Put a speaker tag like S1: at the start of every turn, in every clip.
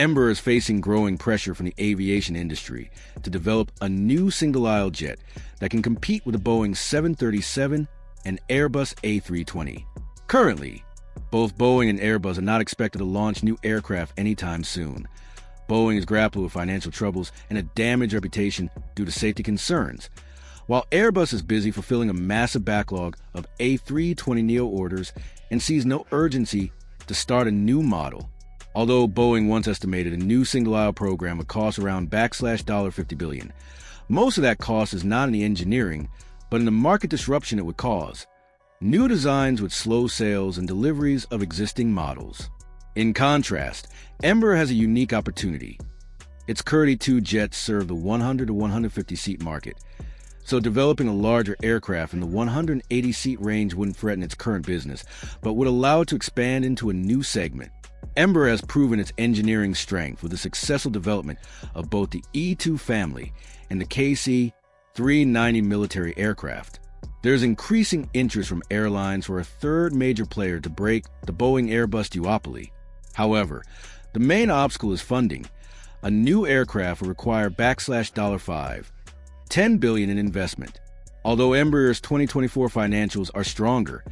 S1: Embraer is facing growing pressure from the aviation industry to develop a new single-aisle jet that can compete with the Boeing 737 and Airbus A320. Currently, both Boeing and Airbus are not expected to launch new aircraft anytime soon. Boeing is grappling with financial troubles and a damaged reputation due to safety concerns, while Airbus is busy fulfilling a massive backlog of A320neo orders and sees no urgency to start a new model. Although Boeing once estimated a new single-aisle program would cost around $50 billion. Most of that cost is not in the engineering, but in the market disruption it would cause. New designs would slow sales and deliveries of existing models. In contrast, Embraer has a unique opportunity. Its Curtiss 2 jets serve the 100 to 150-seat market, so developing a larger aircraft in the 180-seat range wouldn't threaten its current business, but would allow it to expand into a new segment. Embraer has proven its engineering strength with the successful development of both the E-2 family and the KC-390 military aircraft. There's increasing interest from airlines for a third major player to break the Boeing-Airbus duopoly. However, the main obstacle is funding. A new aircraft will require $10 billion in investment. Although Embraer's 2024 financials are stronger,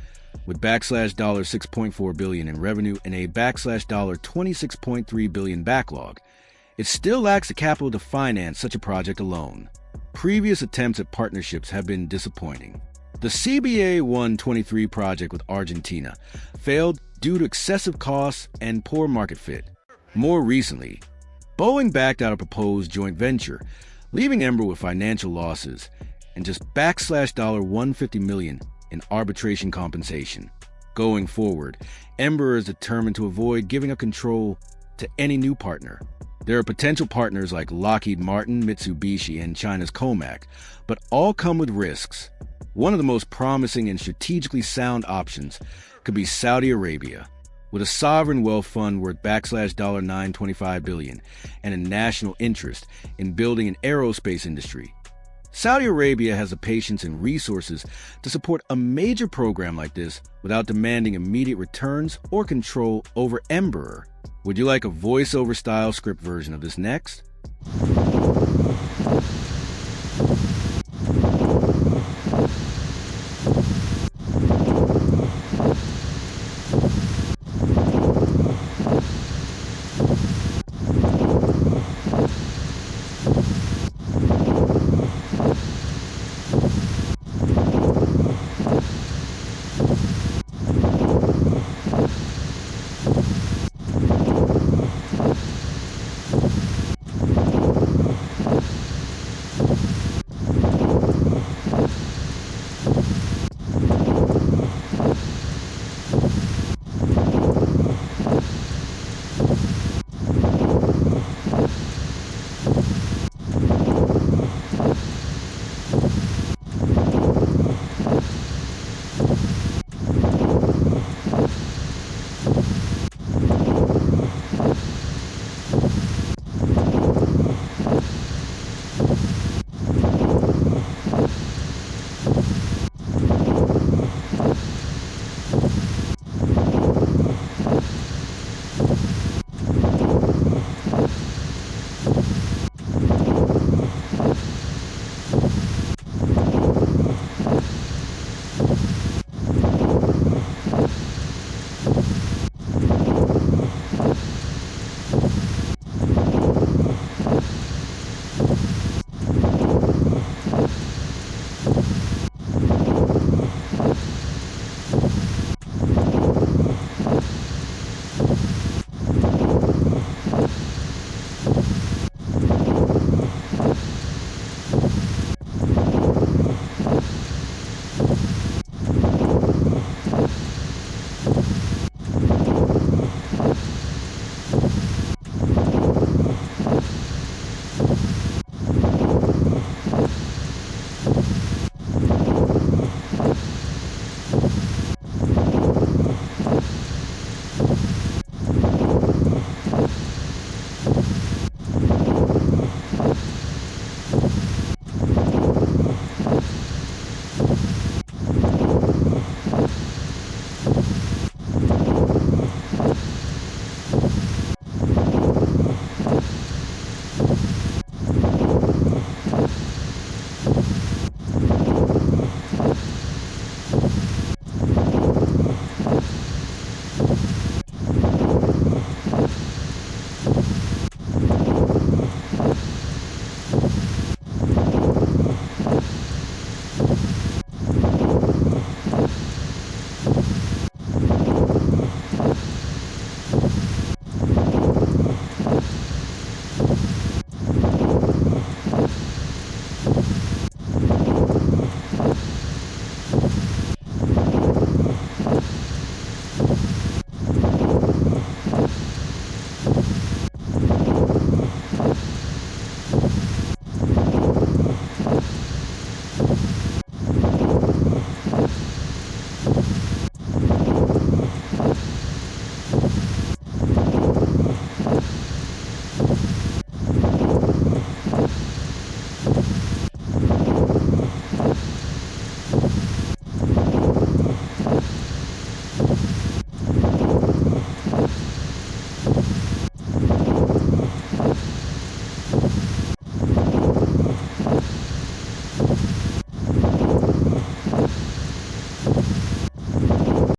S1: with $6.4 billion in revenue and a $26.3 billion backlog, it still lacks the capital to finance such a project alone. Previous attempts at partnerships have been disappointing. The CBA-123 project with Argentina failed due to excessive costs and poor market fit. More recently, Boeing backed out a proposed joint venture, leaving Embraer with financial losses and just $150 million in arbitration compensation. Going forward, Embraer is determined to avoid giving up control to any new partner. There are potential partners like Lockheed Martin, Mitsubishi, and China's Comac, but all come with risks. One of the most promising and strategically sound options could be Saudi Arabia, with a sovereign wealth fund worth $925 billion and a national interest in building an aerospace industry. Saudi Arabia has the patience and resources to support a major program like this without demanding immediate returns or control over Embraer. Would you like a voice-over style script version of this next?